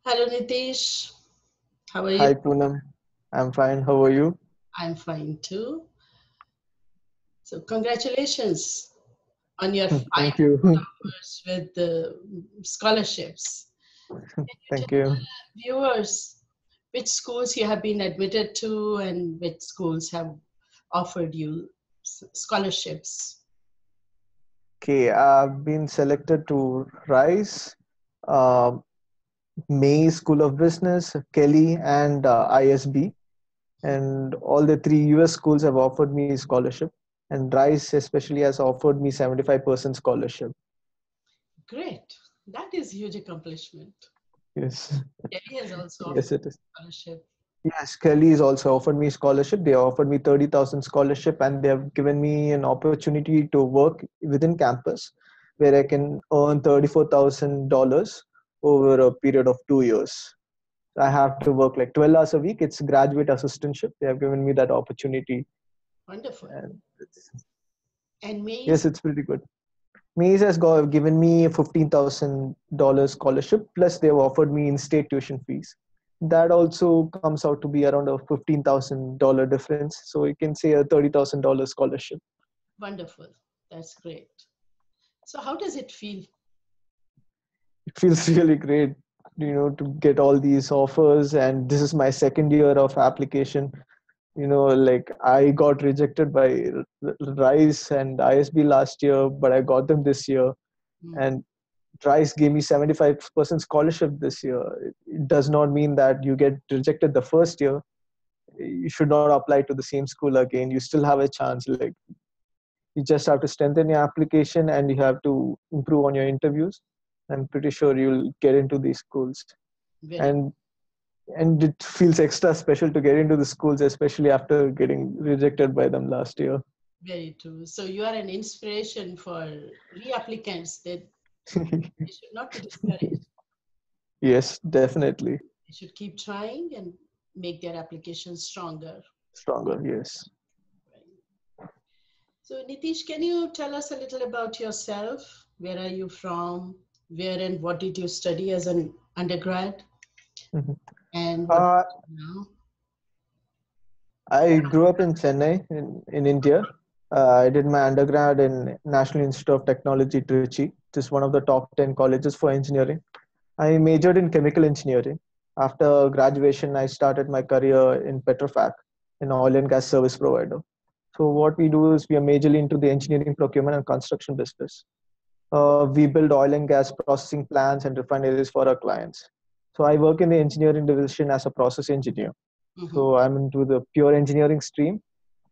Hello, Nithish. How are you? Hi Poonam, I'm fine. How are you? I'm fine too. So, congratulations on your five Thank you. hours with the scholarships. Can you Thank tell you. the viewers which schools you have been admitted to and which schools have offered you scholarships? Okay, I've been selected to RISE, uh, May School of Business, Kelley, and ISB. And all the three US schools have offered me scholarship. And RISE especially has offered me 75% scholarship. Great. That is huge accomplishment. Yes, Delhi has also yes, offered it is. scholarship. Yes, Kelley has also offered me scholarship. They offered me 30,000 scholarship, and they have given me an opportunity to work within campus where I can earn $34,000 over a period of 2 years. I have to work like 12 hours a week. It's graduate assistantship. They have given me that opportunity. Wonderful. And And yes, Mays, it's pretty good. Maze has given me a $15,000 scholarship, plus they have offered me in-state tuition fees. That also comes out to be around a $15,000 difference. So you can say a $30,000 scholarship. wonderful. That's great. So, how does it feel? It feels really great, to get all these offers. And this is my second year of application. Like I got rejected by RISE and ISB last year, but I got them this year. Hmm. And RISE gave me 75% scholarship this year. It does not mean that you get rejected the first year. You should not apply to the same school again. You still have a chance. Like you just have to strengthen your application and you have to improve on your interviews. I'm pretty sure you'll get into these schools. Very, And and it feels extra special to get into the schools, especially after getting rejected by them last year. very true. So you are an inspiration for re-applicants that they should not be discouraged. Yes, definitely. They should keep trying and make their application stronger. Stronger, yes. So Nitish, can you tell us a little about yourself? Where are you from? Where and what did you study as an undergrad? Mhm. And what Uh, do you do I grew up in Chennai, in India. I did my undergrad in National Institute of Technology, Trichy, which is one of the top 10 colleges for engineering. I majored in chemical engineering. After graduation, I started my career in Petrofac, an oil and gas service provider. So what we do is we are majorly into the engineering, procurement, and construction business. We build oil and gas processing plants and refineries for our clients. So I work in the engineering division as a process engineer. now? So I'm into the pure engineering stream.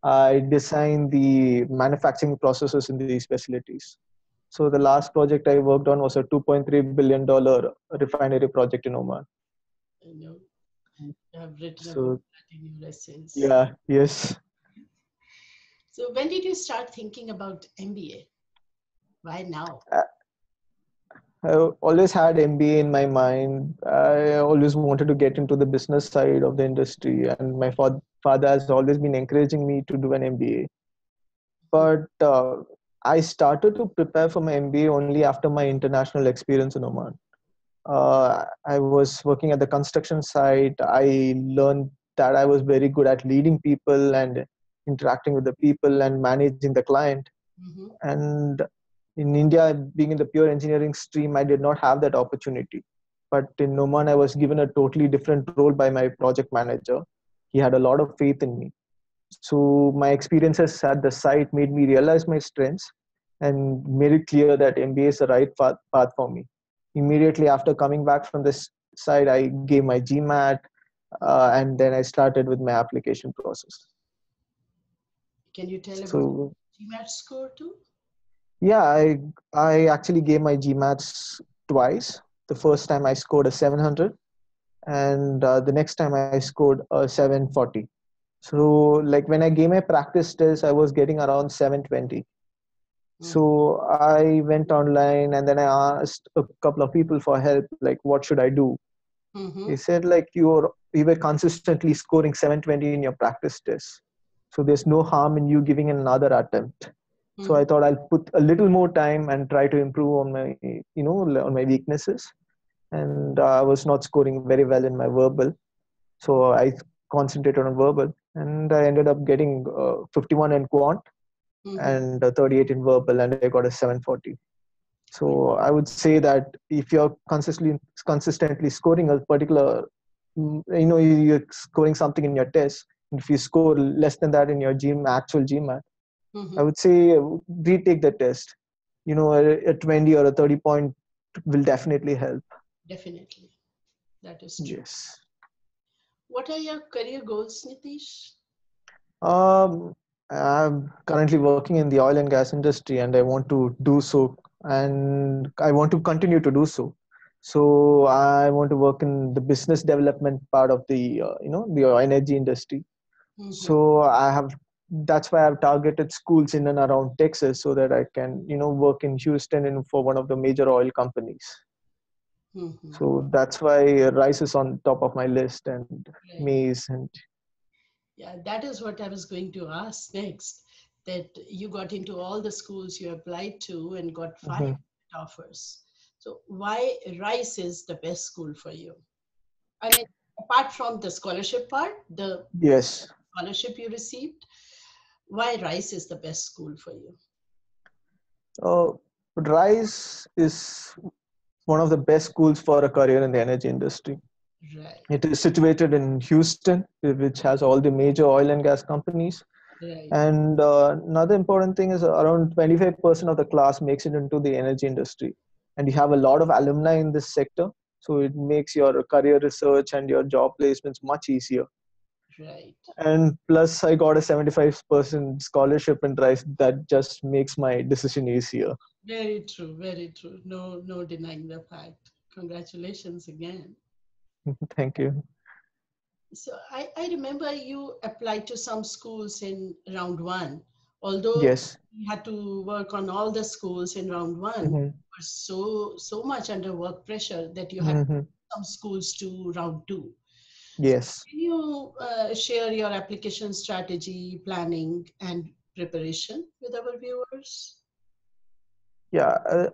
I design the manufacturing processes in these facilities. So the last project I worked on was a $2.3 billion refinery project in Oman. You know, you have written about So that in your essays. yeah, yes. So when did you start thinking about MBA? Why now? I always had MBA in my mind. I always wanted to get into the business side of the industry, and my father has always been encouraging me to do an MBA. But I started to prepare for my MBA only after my international experience in Oman. I was working at the construction site. I learned that I was very good at leading people and interacting with the people and managing the client. Mm-hmm. And in India, being in the pure engineering stream, I did not have that opportunity. But in Oman, I was given a totally different role by my project manager. He had a lot of faith in me. So my experiences at the site made me realize my strengths and made it clear that MBA is the right path for me. Immediately after coming back from this side, I gave my GMAT, and then I started with my application process. Can you tell about So GMAT score too? yeah, I actually gave my GMATs twice. The first time I scored a 700, and the next time I scored a 740. So like when I gave my practice test, I was getting around 720. Mm-hmm. So I went online and then I asked a couple of people for help, like what should I do? They Mm-hmm. said like you were consistently scoring 720 in your practice test. So there's no harm in you giving another attempt. So I Mm-hmm. thought I'll put a little more time and try to improve on my, on my weaknesses. and I was not scoring very well in my verbal. So I concentrated on verbal, and I ended up getting 51 in quant Mm-hmm. and 38 in verbal, and I got a 740. So I would say that if you're consistently scoring a particular, you're scoring something in your test. If you score less than that in your actual GMAT, I Mm-hmm. would say retake the test. A 20 or a 30 point will definitely help. Definitely. That is true. Yes. What are your career goals, Nithish? Um, I'm currently working in the oil and gas industry, and I want to do so, and I want to continue to do so. So I want to work in the business development part of the energy industry. Mm-hmm. So that's why I've targeted schools in and around Texas so that I can, work in Houston and for one of the major oil companies. Mm-hmm. So that's why rice is on top of my list, and Right. maize and Yeah, that is what I was going to ask next. That you got into all the schools you applied to and got five mhm. offers. So why Rice is the best school for you? I mean, apart from the scholarship part, the Yes. scholarship you received, why Rice is the best school for you? Uh, Rice is one of the best schools for a career in the energy industry. Right, It is situated in Houston, which has all the major oil and gas companies. right, And another important thing is around 25% of the class makes it into the energy industry. And you have a lot of alumni in this sector. So it makes your career research and your job placements much easier. right. And plus, I got a 75% scholarship in Rice that just makes my decision easier. Very true, very true. No, no denying the fact. Congratulations again. Thank you. So I remember you applied to some schools in round one, although Yes. you had to work on all the schools in round one, hmm you were so much under work pressure that you had hmm some schools to round two. So Yes. can you share your application strategy, planning, and preparation with our viewers? Yeah.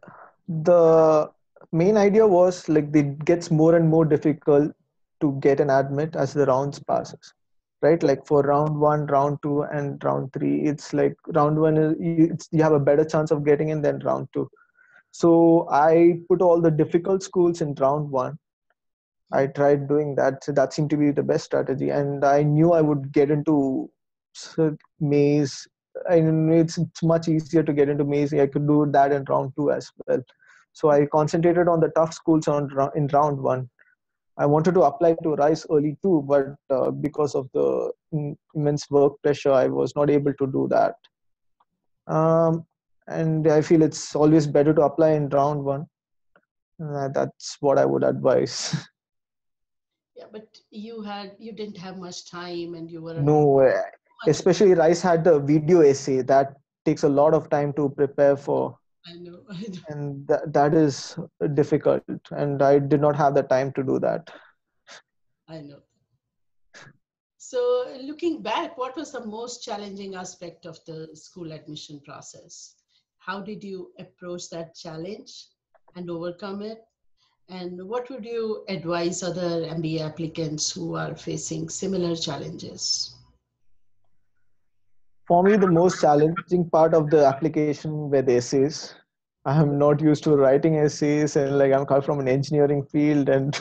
The main idea was like it gets more and more difficult to get an admit as the rounds passes, right? Like for round one, round two, and round three, it's like round one is you have a better chance of getting in than round two. So I put all the difficult schools in round one. I Mm, tried doing that. So that seemed to be the best strategy. And I knew I would get into maze. I mean, it's much easier to get into maze. I could do that in round two as well. So I concentrated on the tough schools in round one. I wanted to apply to Rice early too, but because of the immense work pressure, I was not able to do that. Um, and I feel it's always better to apply in round one. That's what I would advise. yeah, but you didn't have much time and you were No, much. especially Rice had the video essay that takes a lot of time to prepare for, I know, I know, and that is difficult. And I did not have the time to do that. I know. So, looking back, what was the most challenging aspect of the school admission process? How did you approach that challenge and overcome it? And what would you advise other MBA applicants who are facing similar challenges? For me, the most challenging part of the application were the essays. I'm not used to writing essays, and like I'm coming from an engineering field, and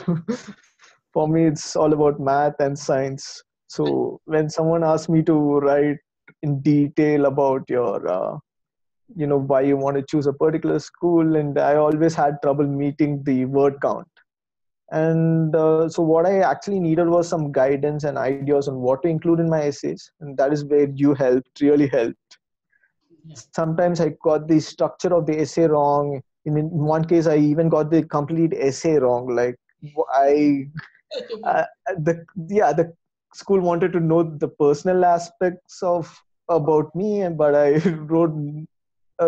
for me, it's all about math and science. So when someone asks me to write in detail about your why you want to choose a particular school, and I always had trouble meeting the word count. And so what I actually needed was some guidance and ideas on what to include in my essays, and that is where you helped, really helped. Yeah. Sometimes I got the structure of the essay wrong. In one case I even got the complete essay wrong. Like I I remember. the yeah, the school wanted to know the personal aspects of about me, and but I wrote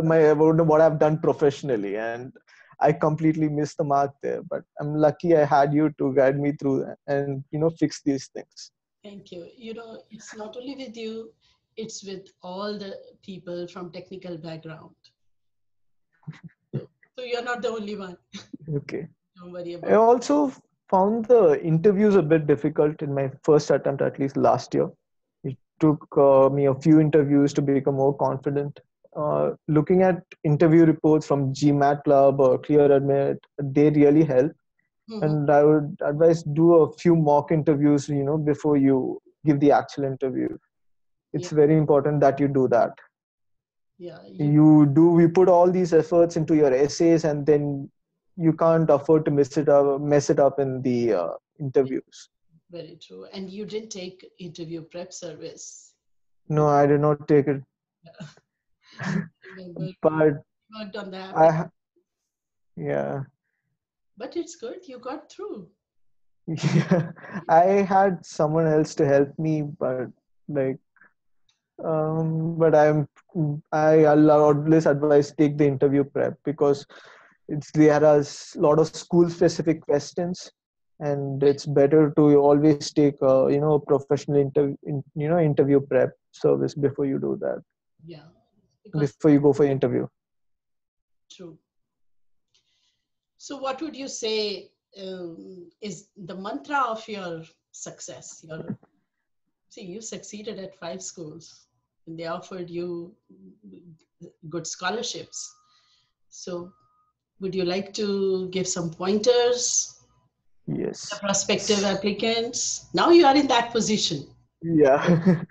my about what I've done professionally, and I completely missed the mark there. But I'm lucky I had you to guide me through and fix these things. Thank you. You know, it's not only with you, it's with all the people from technical background. So, so you're not the only one. Okay. Don't worry I about also found the interviews a bit difficult in my first attempt, at least last year. It took me a few interviews to become more confident. Looking at interview reports from GMAT Club or Clear Admit, they really help. it. Mhm. And I would advise do a few mock interviews, before you give the actual interview. Yeah, It's very important that you do that. yeah, You put all these efforts into your essays, and then you can't afford to mess it up in the interviews. very true. And you didn't take interview prep service. No, I did not take it, Remember, you but worked on the application, I yeah. but it's good. You got through. Yeah, I had someone else to help me, but like but I'll always advise take the interview prep, because there are a lot of school specific questions, and it's better to always take a professional interview prep service before you do that, Yeah, because before you go for interview. true. So, what would you say is the mantra of your success? See, you succeeded at 5 schools, and they offered you good scholarships. So, would you like to give some pointers to Yes. prospective applicants? Now you are in that position. Yeah.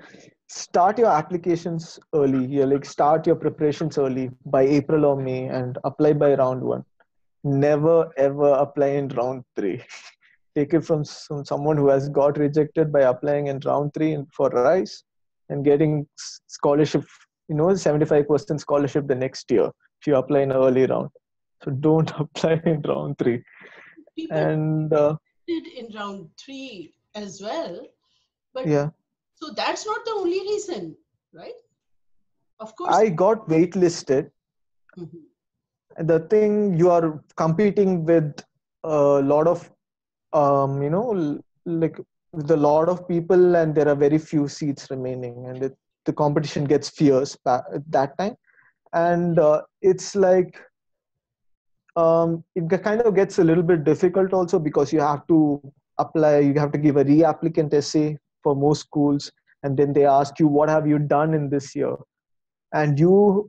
Start your applications early. Yeah, like start your preparations early by April or May, and apply by round one. Never ever apply in round three. Take it from someone who has got rejected by applying in round three for RISE and getting scholarship, 75% scholarship the next year if you apply in early round. So don't apply in round three. People And did in round three as well, but yeah, so that's not the only reason, right? Of course. I got waitlisted. Mhm. The thing, you are competing with a lot of like with a lot of people, and there are very few seats remaining, and the competition gets fierce at that time. And it's like it kind of gets a little bit difficult also, because you have to give a re-applicant essay for most schools, and then they ask you what have you done in this year. And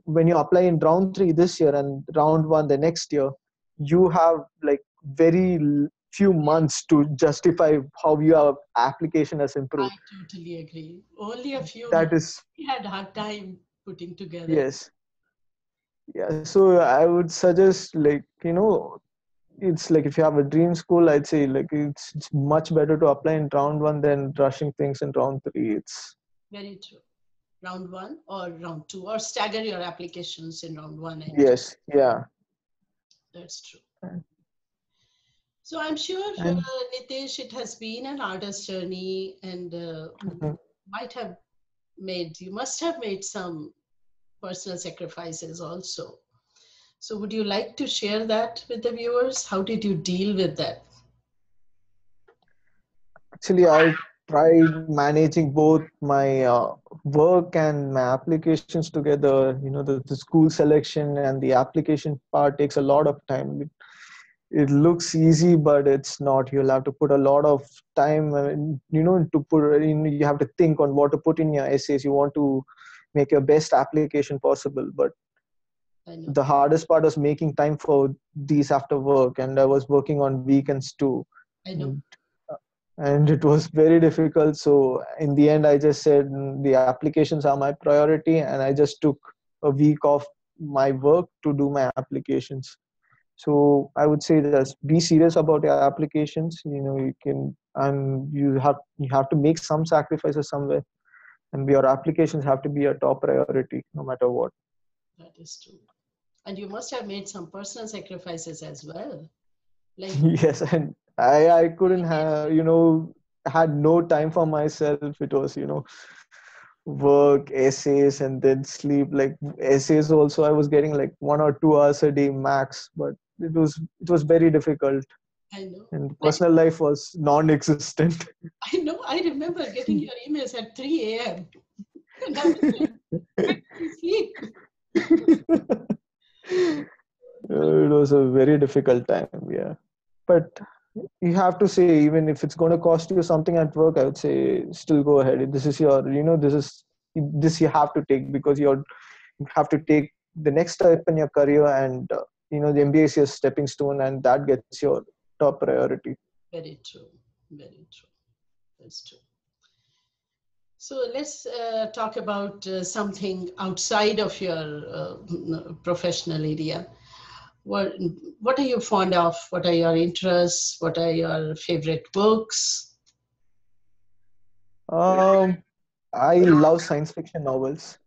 when you apply in round three this year and round one the next year, you have like very few months to justify how your application has I improved. totally agree. Only a few That months is, we had hard time putting together. yes. Yeah, so I would suggest, like, it's like if you have a dream school, I'd say like it's much better to apply in round one than rushing things in round three. It's Very true. Round one or round two, or stagger your applications in round one and two. Yes, yeah. That's true. So I'm sure, And Nitish, it has been an artist's journey, and might have you must have made some personal sacrifices also. So would you like to share that with the viewers? How did you deal with that? actually, I tried managing both my work and my applications together. The school selection and the application part takes a lot of time. It looks easy, but it's not. You'll have to put a lot of time, to put in. You have to think on what to put in your essays. You want to make your best application possible, but I know, the hardest part was making time for these after work, and I was working on weekends too. I know. And it was very difficult. So in the end, I just said, the applications are my priority, and I just took a week off my work to do my applications. So I would say that be serious about your applications. You can, and you have to make some sacrifices somewhere, and your applications have to be a top priority no matter what. That is true. And you must have made some personal sacrifices as well. Like, Yes, and I couldn't have, had no time for myself. It was, work, essays, and then sleep. Like essays also, I was getting like 1 or 2 hours a day max, but it was very difficult, I know. and I, personal life was non-existent. I know. I remember getting your emails at 3 a.m. And I was like, I couldn't sleep. It was a very difficult time, yeah. but you have to say, even if it's going to cost you something at work, I would say still go ahead. This is your, this you have to take, because you have to take the next step in your career, and the MBA is your stepping stone, and that gets your top priority. Very true. Very true. That's true. So let's talk about something outside of your professional area. What are you fond of? What are your interests? What are your favorite books? I love science fiction novels.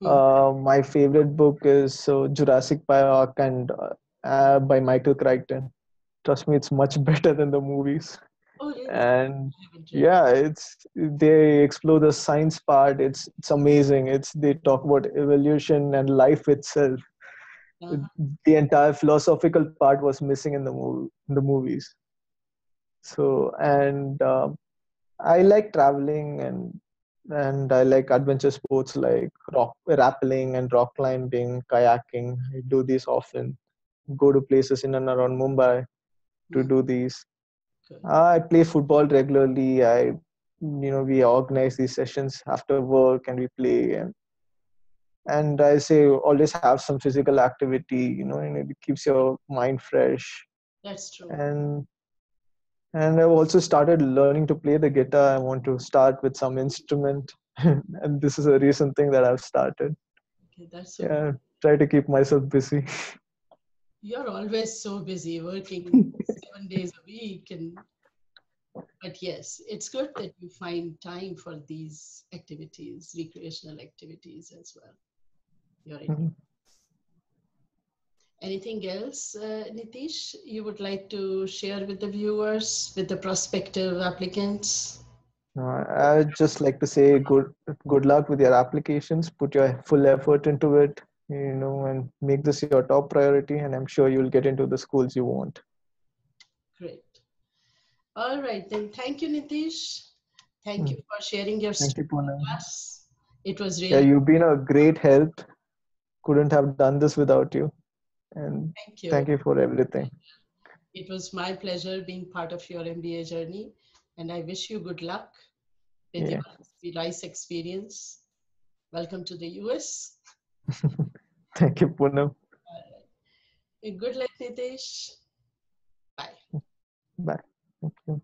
Hmm. My favorite book is Jurassic Park and by Michael Crichton. Trust me, it's much better than the movies. Oh, really? And I haven't read it. yeah, they explore the science part. It's amazing. They talk about evolution and life itself. Uh-huh. The entire philosophical part was missing in the movies. So, and I like traveling, and I like adventure sports like rock rappelling and rock climbing, kayaking. I do these often. Go to places in and around Mumbai to Hmm. do these. Good. I play football regularly. We organize these sessions after work, and we play, and I say always have some physical activity. And it keeps your mind fresh. That's true. And I've also started learning to play the guitar. I want to start with some instrument, and this is a recent thing that I've started. Okay, that's so good. Yeah, try to keep myself busy. You're always so busy working 7 days a week, but yes, it's good that you find time for these activities, recreational activities as well. You're in. Anything else, Nithish, you would like to share with the viewers, with the prospective applicants? I'd just like to say good luck with your applications. Put your full effort into it, and make this your top priority. And I'm sure you'll get into the schools you want. Great. All right, then thank you, Nithish. Thank you for sharing your Thank story you, Poonam. with us. It was Yeah, really, you've been a great help. Couldn't have done this without you. And thank you. thank you for everything. It was my pleasure being part of your MBA journey, and I wish you good luck with Yeah. your rice experience. Welcome to the US. Thank you, Poonam. Good luck, Nitish. Bye. Bye. Thank you.